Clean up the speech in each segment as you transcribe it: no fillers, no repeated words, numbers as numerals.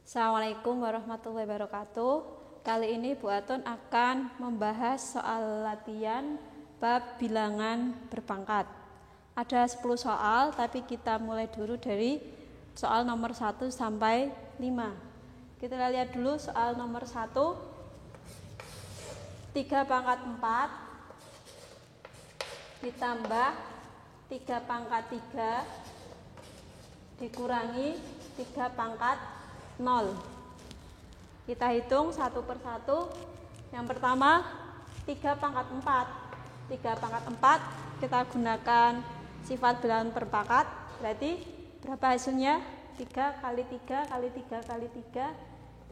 Assalamualaikum warahmatullahi wabarakatuh. Kali ini Bu Atun akan membahas soal latihan bab bilangan berpangkat. Ada 10 soal, tapi kita mulai dulu dari soal nomor 1 sampai 5. Kita lihat dulu soal nomor 1. 3 pangkat 4 ditambah 3 pangkat 3 dikurangi 3 pangkat 0. Kita hitung satu per satu. Yang pertama 3 pangkat 4. 3 pangkat 4 kita gunakan sifat bilangan berpangkat. Berarti berapa hasilnya? 3 kali 3 kali 3 kali 3.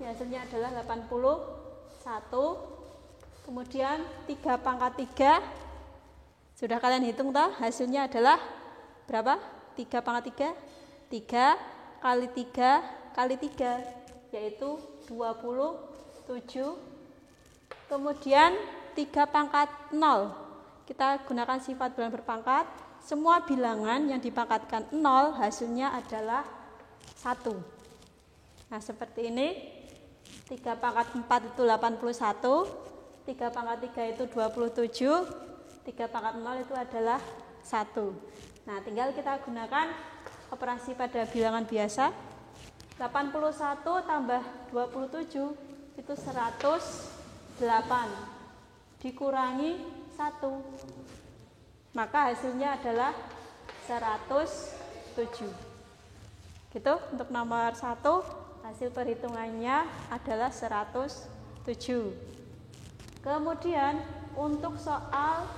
Hasilnya adalah 81. Kemudian 3 pangkat 3. Sudah kalian hitung toh? Hasilnya adalah berapa? 3 pangkat 3. 3 kali 3 kali 3 yaitu 27. Kemudian 3 pangkat 0 kita gunakan sifat bilangan berpangkat. Semua bilangan yang dipangkatkan 0 hasilnya adalah 1. Nah seperti ini. 3 pangkat 4 itu 81, 3 pangkat 3 itu 27, 3 pangkat 0 itu adalah 1. Nah tinggal kita gunakan operasi pada bilangan biasa. 81 tambah 27 itu 108 dikurangi 1, maka hasilnya adalah 107. Gitu, untuk nomor 1 hasil perhitungannya adalah 107. Kemudian untuk soal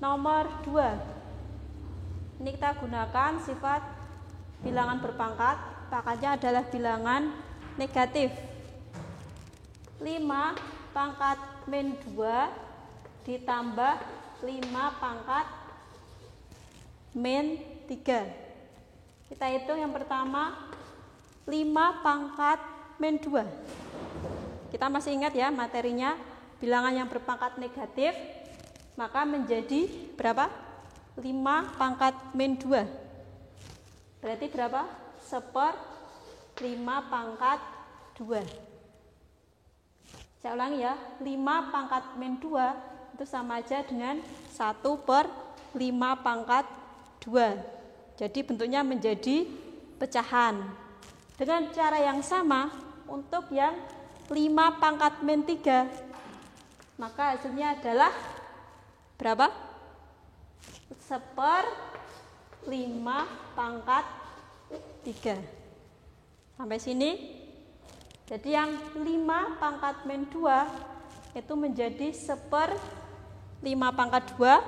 nomor 2 ini kita gunakan sifat bilangan berpangkat. Pangkatnya adalah bilangan negatif. 5 pangkat min 2 ditambah 5 pangkat min 3. Kita hitung yang pertama 5 pangkat min 2. Kita masih ingat ya materinya, bilangan yang berpangkat negatif maka menjadi berapa? 5 pangkat min 2. Berarti berapa? 1/5 pangkat 2. Saya ulangi ya, 5 pangkat min 2 itu sama aja dengan 1/5 pangkat 2. Jadi bentuknya menjadi pecahan. Dengan cara yang sama untuk yang 5 pangkat min 3, maka hasilnya adalah berapa? 1/5 pangkat 3. Sampai sini. Jadi yang 5 pangkat min 2 itu menjadi 1/5 pangkat 2.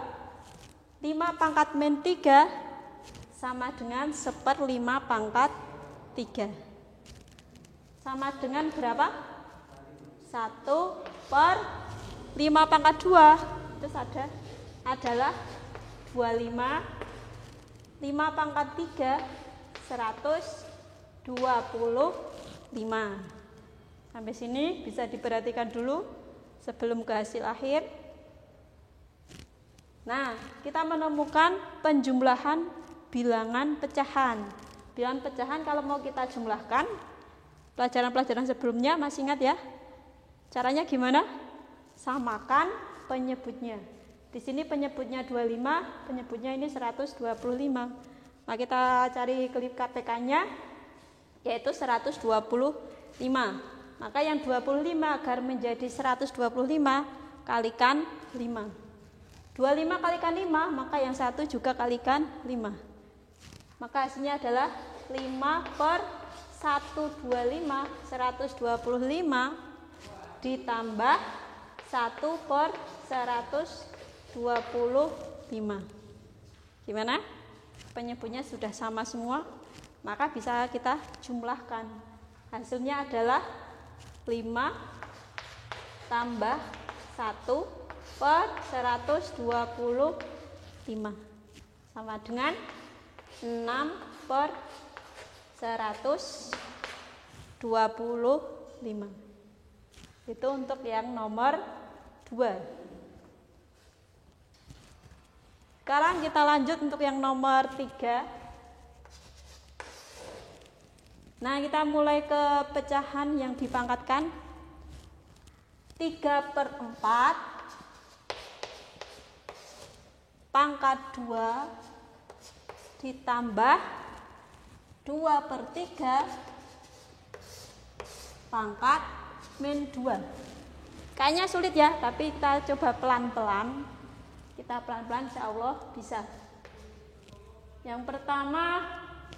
5 pangkat min 3 sama dengan 1/5 pangkat 3. Sama dengan berapa? 1/5 pangkat 2 itu adalah 25. 5 pangkat 3 125. Sampai sini bisa diperhatikan dulu sebelum ke hasil akhir. Nah, kita menemukan penjumlahan bilangan pecahan. Bilangan pecahan kalau mau kita jumlahkan, pelajaran-pelajaran sebelumnya masih ingat ya? Caranya gimana? Samakan penyebutnya. Di sini penyebutnya 25, penyebutnya ini 125. Nah, kita cari klip KPK-nya yaitu 125. Maka yang 25 agar menjadi 125 kalikan 5. 25 kalikan 5, maka yang 1 juga kalikan 5. Maka hasilnya adalah 5/125, 125 ditambah 1/125. Gimana? Penyebutnya sudah sama semua, maka bisa kita jumlahkan. Hasilnya adalah 5 tambah 1 per 125 sama dengan 6 per 125. Itu untuk yang nomor 2. Sekarang kita lanjut untuk yang nomor 3. Nah, kita mulai ke pecahan yang dipangkatkan. 3/4 pangkat 2 ditambah 2/3 pangkat min 2. Kayaknya sulit ya, tapi kita coba pelan-pelan. Kita pelan-pelan, insya Allah bisa. Yang pertama,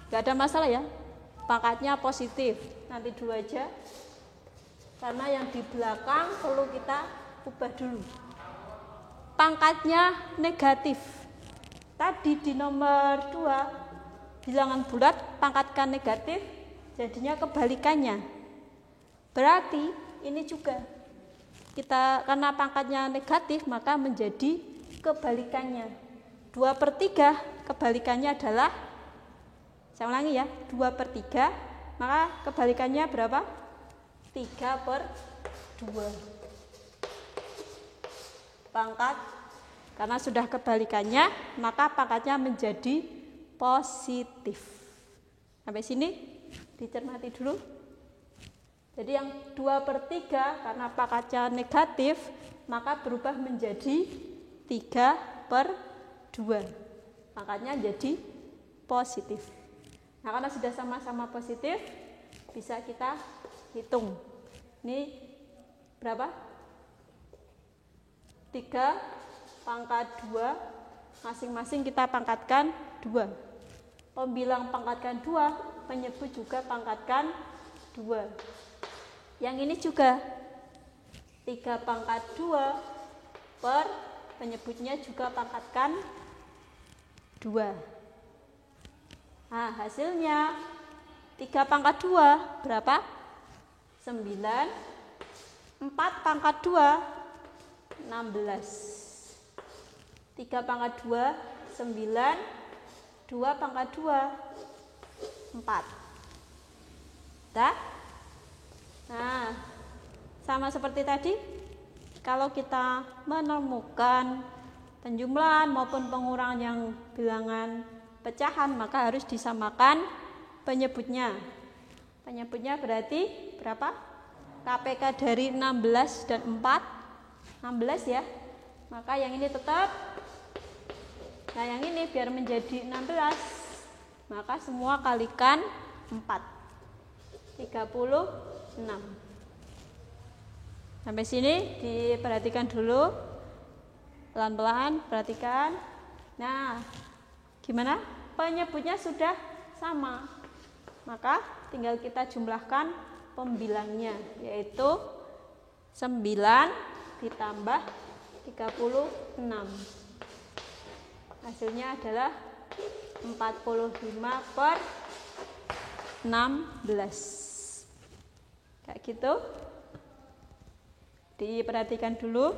gak ada masalah ya, pangkatnya positif, nanti 2 aja. Karena yang di belakang perlu kita ubah dulu. Pangkatnya negatif. Tadi di nomor 2, bilangan bulat pangkatkan negatif, jadinya kebalikannya. Berarti ini juga kita, karena pangkatnya negatif maka menjadi kebalikannya. 2/3 kebalikannya adalah, saya ulangi ya, 2/3, maka kebalikannya berapa? 3/2. Pangkat, karena sudah kebalikannya maka pangkatnya menjadi positif. Sampai sini dicermati dulu. Jadi yang 2/3 karena pangkatnya negatif maka berubah menjadi 3/2. Pangkatnya jadi positif. Nah, karena sudah sama-sama positif, bisa kita hitung. Ini berapa? 3 pangkat 2, masing-masing kita pangkatkan 2. Pembilang pangkatkan 2, penyebut juga pangkatkan 2. Yang ini juga 3 pangkat 2 per penyebutnya juga pangkatkan 2. Nah, hasilnya 3 pangkat 2 berapa? 9. 4 pangkat 2 16. 3 pangkat 2 9. 2 pangkat 2 4. Dah? Nah, sama seperti tadi, kalau kita menemukan penjumlahan maupun pengurangan yang bilangan pecahan, maka harus disamakan penyebutnya. Penyebutnya berarti berapa? KPK dari 16 dan 4, 16 ya. Maka yang ini tetap. Nah, yang ini biar menjadi 16, maka semua kalikan 4. 36. Sampai sini diperhatikan dulu. Pelan-pelan perhatikan. Nah, gimana? Penyebutnya sudah sama. Maka tinggal kita jumlahkan pembilangnya, yaitu 9 ditambah 36. Hasilnya adalah 45/16. Kayak gitu. Diperhatikan dulu.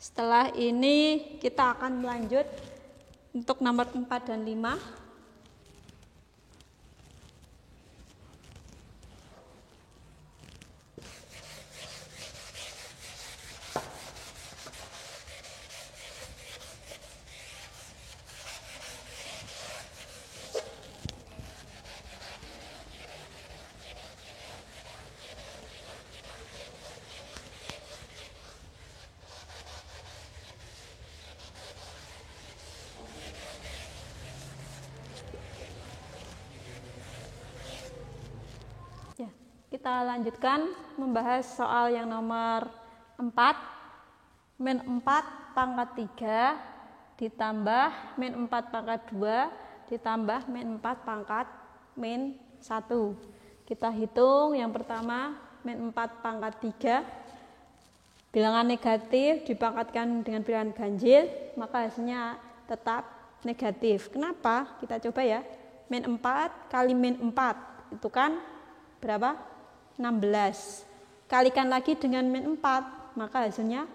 Setelah ini kita akan melanjut untuk nomor 4 dan 5. Ya, kita lanjutkan membahas soal yang nomor 4. Min 4 pangkat 3 ditambah min 4 pangkat 2 ditambah min 4 pangkat min 1. Kita hitung yang pertama min 4 pangkat 3. Bilangan negatif dipangkatkan dengan bilangan ganjil, maka hasilnya tetap negatif. Kenapa? Kita coba ya. Min 4 kali min 4 itu kan berapa? 16. Kalikan lagi dengan min 4, maka hasilnya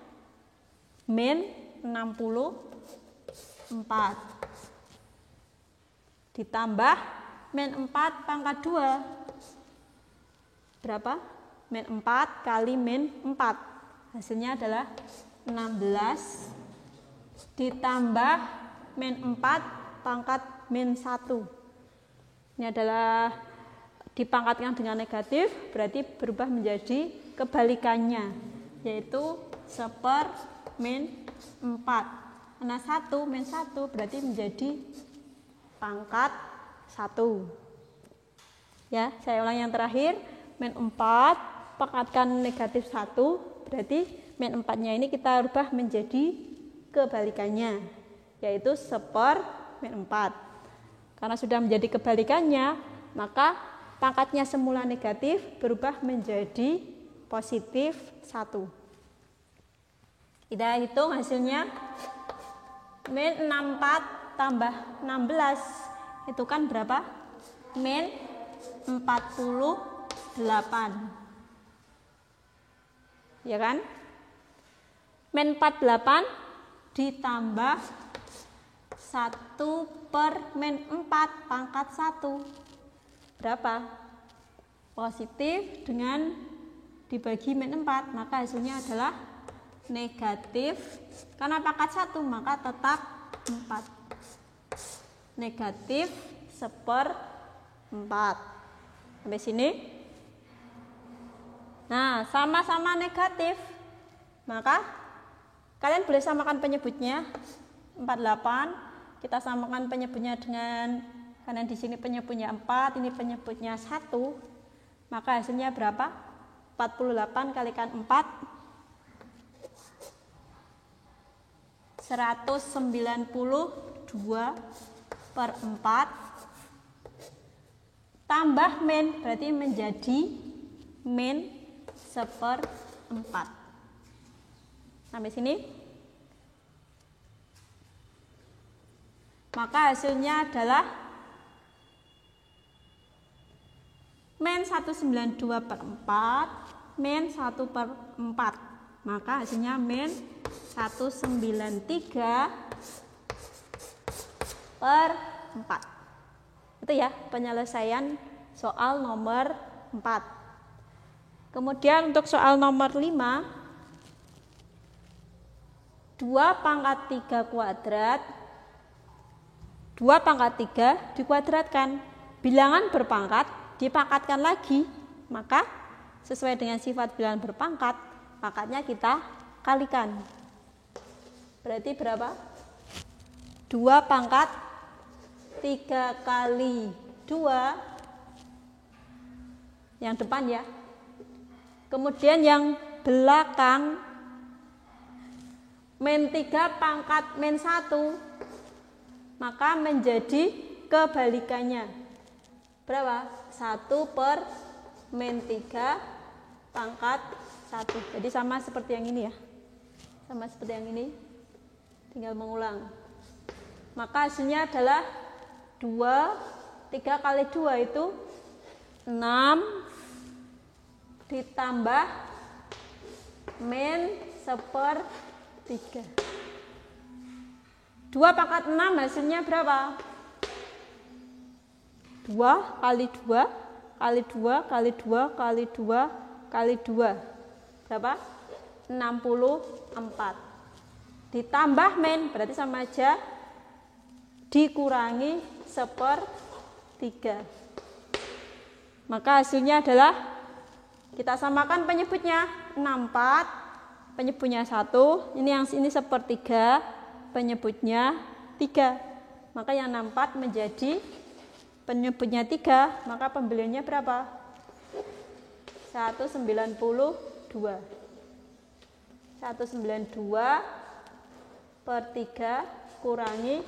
min 64. Ditambah min 4 pangkat 2. Berapa? Min 4 kali min 4. Hasilnya adalah 16. Ditambah min 4 pangkat min 1. Ini adalah dipangkatkan dengan negatif, berarti berubah menjadi kebalikannya, yaitu 1/min 4. Karena 1 min 1 berarti menjadi pangkat 1. Ya, saya ulang yang terakhir. Min 4 pangkatkan negatif 1, berarti min 4-nya ini kita rubah menjadi kebalikannya, yaitu 1/min 4. Karena sudah menjadi kebalikannya, maka pangkatnya semula negatif berubah menjadi positif 1. Kita hitung hasilnya. Min 64 tambah 16 itu kan berapa? Min 48. Ya kan? Min 48 ditambah 1/min 4 pangkat 1. Berapa? Positif dengan dibagi min 4, maka hasilnya adalah negatif. Karena pangkat 1 maka tetap 4. Negatif 1/4. Sampai sini. Nah, sama-sama negatif, maka kalian boleh samakan penyebutnya. 48 kita samakan penyebutnya dengan, karena di sini penyebutnya 4, ini penyebutnya 1, maka hasilnya berapa? 48 kalikan 4, 192/4 tambah min, berarti menjadi min 1/4. Sampai sini. Maka hasilnya adalah min 192/4 min 1/4. Maka hasilnya min 193/4. Itu ya penyelesaian soal nomor 4. Kemudian untuk soal nomor 5, 2 pangkat 3 kuadrat, 2 pangkat 3 dikuadratkan. Bilangan berpangkat dipangkatkan lagi, maka sesuai dengan sifat bilangan berpangkat, pangkatnya kita kalikan. Berarti berapa? 2 pangkat 3 kali 2, yang depan ya. Kemudian yang belakang min 3 pangkat min 1, maka menjadi kebalikannya. Berapa? 1/min 3 pangkat 1. Jadi sama seperti yang ini ya. Sama seperti yang ini. Tinggal mengulang. Maka hasilnya adalah 3 kali 2 itu 6 ditambah min 1/3. 2 pangkat 6 hasilnya berapa? 2 kali 2 kali 2 kali 2 kali 2 kali 2. Berapa? 64. Ditambah min, berarti sama aja dikurangi 1/3. Maka hasilnya adalah, kita samakan penyebutnya. 64 penyebutnya 1, ini yang ini 1/3, penyebutnya 3. Maka yang 64 menjadi penyebutnya 3, maka pembeliannya berapa? 192. 192/3 kurangi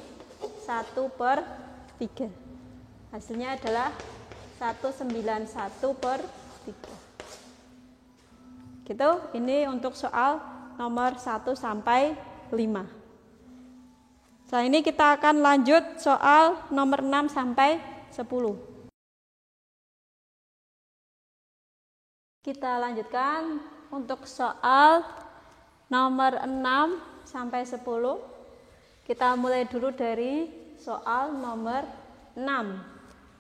1/3. Hasilnya adalah 191/3. Gitu, ini untuk soal nomor 1 sampai 5. Setelah ini kita akan lanjut soal nomor 6 sampai 10. Kita lanjutkan untuk soal nomor 6 sampai 10. Kita mulai dulu dari soal nomor 6.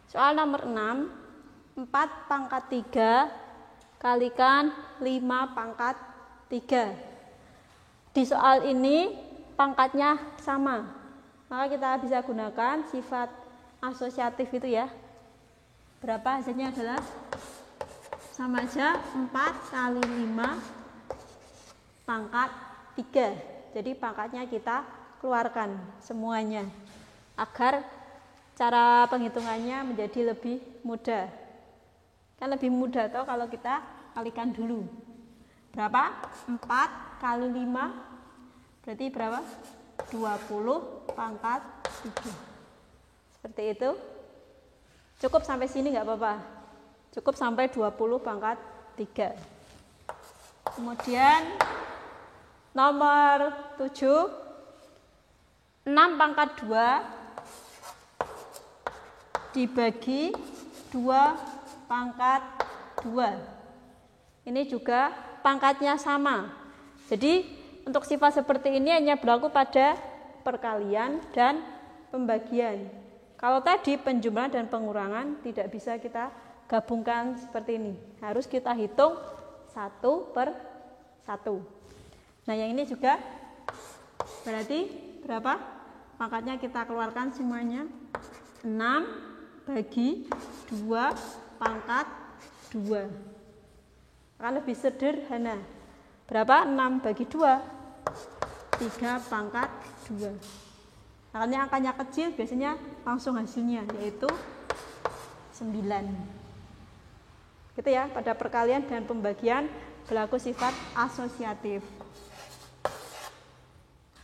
Soal nomor 6, 4 pangkat 3 kalikan 5 pangkat 3. Di soal ini pangkatnya sama, maka kita bisa gunakan sifat asosiatif itu ya. Berapa hasilnya adalah sama aja 4 kali 5 pangkat 3. Jadi pangkatnya kita keluarkan semuanya agar cara penghitungannya menjadi lebih mudah. Kan lebih mudah toh kalau kita kalikan dulu. Berapa? 4 kali 5 berarti berapa? 20 pangkat 3. Seperti itu. Cukup sampai sini nggak apa-apa. Cukup sampai 20 pangkat 3. Kemudian nomor 7, 6 pangkat 2 dibagi 2 pangkat 2. Ini juga pangkatnya sama. Jadi untuk sifat seperti ini hanya berlaku pada perkalian dan pembagian. Kalau tadi penjumlahan dan pengurangan tidak bisa kita gabungkan seperti ini. Harus kita hitung 1 per 1. Nah yang ini juga berarti berapa? Pangkatnya kita keluarkan semuanya. 6 bagi 2 pangkat 2. Akan lebih sederhana. Berapa? 6 bagi 2? 3 pangkat 2. Makanya angkanya kecil biasanya langsung hasilnya, yaitu 9. Gitu ya, pada perkalian dan pembagian berlaku sifat asosiatif.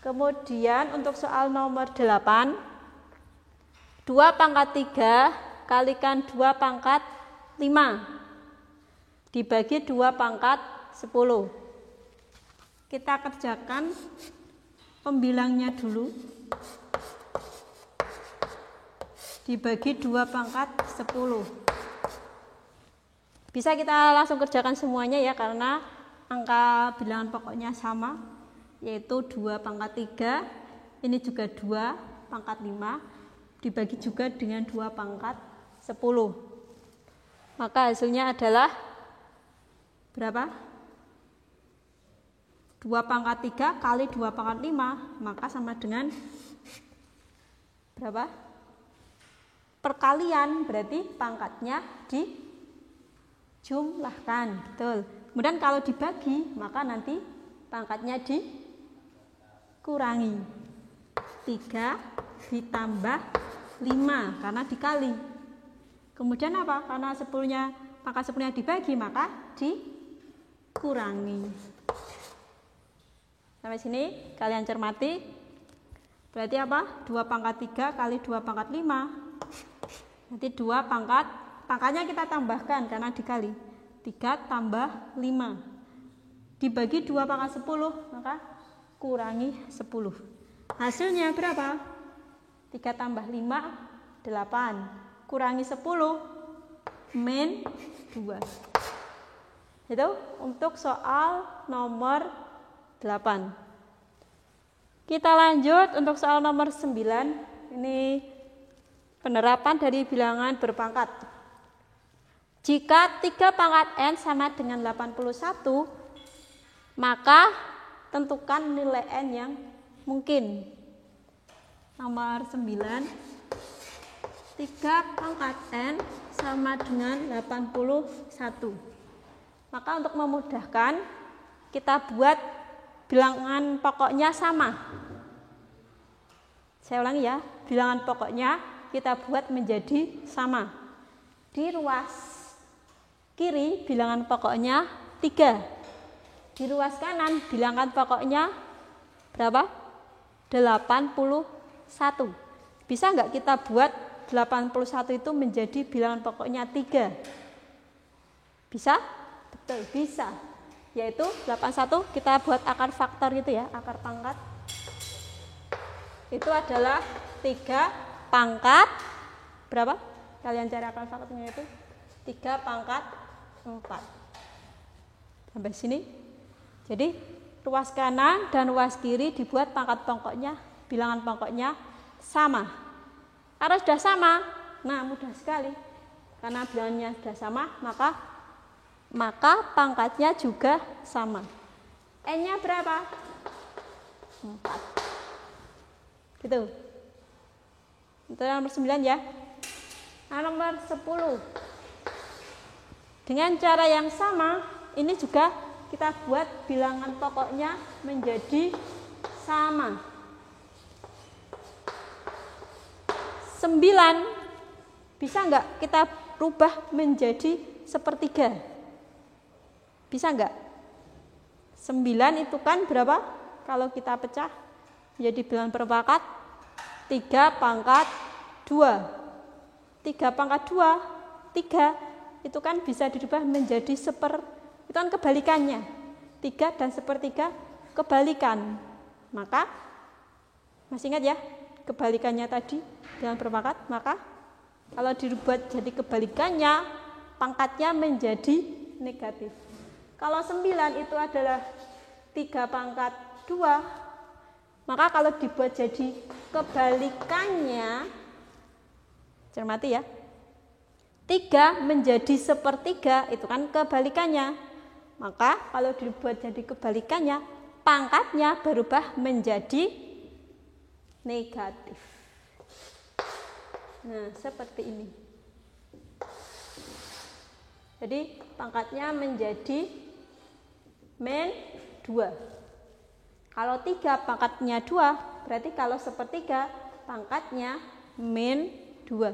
Kemudian untuk soal nomor 8, 2 pangkat 3 kalikan 2 pangkat 5 dibagi 2 pangkat 10. Kita kerjakan pembilangnya dulu. Dibagi 2 pangkat 10. Bisa kita langsung kerjakan semuanya ya, karena angka bilangan pokoknya sama, yaitu 2 pangkat 3, ini juga 2 pangkat 5, dibagi juga dengan 2 pangkat 10. Maka hasilnya adalah berapa? 2 pangkat 3 kali 2 pangkat 5, maka sama dengan berapa? Perkalian, berarti pangkatnya dijumlahkan, betul. Kemudian kalau dibagi, maka nanti pangkatnya dikurangi. 3 ditambah 5 karena dikali. Kemudian apa? Karena 10-nya, pangkat 10-nya dibagi, maka dikurangi. Sampai sini kalian cermati. Berarti apa? 2 pangkat 3 kali 2 pangkat 5. Nanti 2 pangkatnya kita tambahkan karena dikali. 3 tambah 5 dibagi 2 pangkat 10, maka kurangi 10. Hasilnya berapa? 3 tambah 5, 8. Kurangi 10, min 2. Itu untuk soal nomor 8. Kita lanjut untuk soal nomor 9. Ini penerapan dari bilangan berpangkat. Jika 3 pangkat n sama dengan 81, maka tentukan nilai n yang mungkin. Nomor 9, 3 pangkat n sama dengan 81. Maka untuk memudahkan, kita buat bilangan pokoknya sama. Saya ulangi ya, bilangan pokoknya kita buat menjadi sama. Di ruas kiri bilangan pokoknya 3. Di ruas kanan bilangan pokoknya berapa? 81. Bisa nggak kita buat 81 itu menjadi bilangan pokoknya 3? Bisa? Betul, bisa. Yaitu 81 kita buat akar faktor gitu ya, akar pangkat. Itu adalah 3 pangkat berapa? Kalian cari akar faktornya itu 3 pangkat 4. Sampai sini. Jadi ruas kanan dan ruas kiri dibuat pangkat pokoknya, bilangan pokoknya sama. Kalau sudah sama, nah mudah sekali. Karena bilangannya sudah sama, maka pangkatnya juga sama. N-nya berapa? 4. Gitu. Itu nomor 9 ya. Nah, nomor 10. Dengan cara yang sama, ini juga kita buat bilangan pokoknya menjadi sama. 9 bisa enggak kita rubah menjadi sepertiga? Bisa enggak? 9 itu kan berapa? Kalau kita pecah menjadi bilangan berpangkat 3 pangkat 2. 3 pangkat 2, 3 itu kan bisa dirubah menjadi itu kan kebalikannya. 3 dan sepertiga kebalikan. Maka masih ingat ya kebalikannya tadi bilangan berpangkat? Maka kalau dirubah jadi kebalikannya, pangkatnya menjadi negatif. Kalau 9 itu adalah 3 pangkat 2, maka kalau dibuat jadi kebalikannya, cermati ya, 3 menjadi sepertiga itu kan kebalikannya. Maka kalau dibuat jadi kebalikannya, pangkatnya berubah menjadi negatif. Nah, seperti ini. Jadi pangkatnya menjadi min 2. Kalau 3 pangkatnya 2, berarti kalau sepertiga pangkatnya min 2.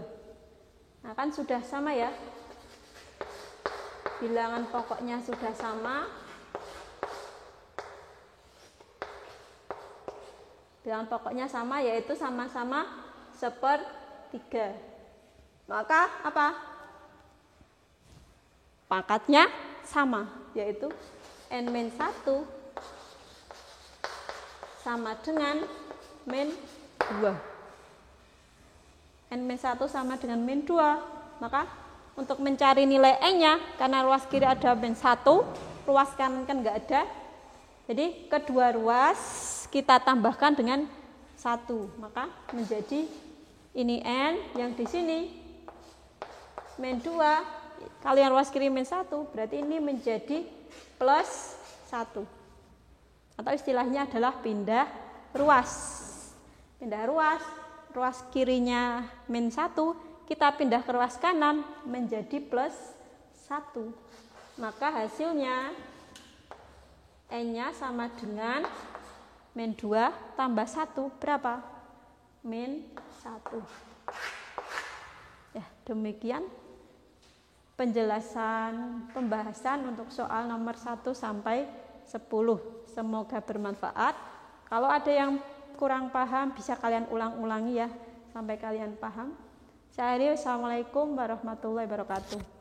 Nah, kan sudah sama ya. Bilangan pokoknya sudah sama. Bilangan pokoknya sama, yaitu sama-sama sepertiga. Maka apa? Pangkatnya sama, yaitu N-1 sama dengan min 2. N-1 sama dengan min 2. Maka untuk mencari nilai N-nya, karena ruas kiri ada min 1, ruas kanan kan enggak ada. Jadi kedua ruas kita tambahkan dengan 1. Maka menjadi ini N, yang di sini min 2. Kalau yang ruas kiri min 1, berarti ini menjadi plus 1. Atau istilahnya adalah pindah ruas. Pindah ruas, ruas kirinya min 1, kita pindah ke ruas kanan menjadi plus 1. Maka hasilnya N-nya sama dengan min 2 tambah 1, berapa? Min 1. Ya, demikian penjelasan pembahasan untuk soal nomor 1 sampai 10. Semoga bermanfaat. Kalau ada yang kurang paham bisa kalian ulang-ulangi ya sampai kalian paham. Saya Assalamualaikum warahmatullahi wabarakatuh.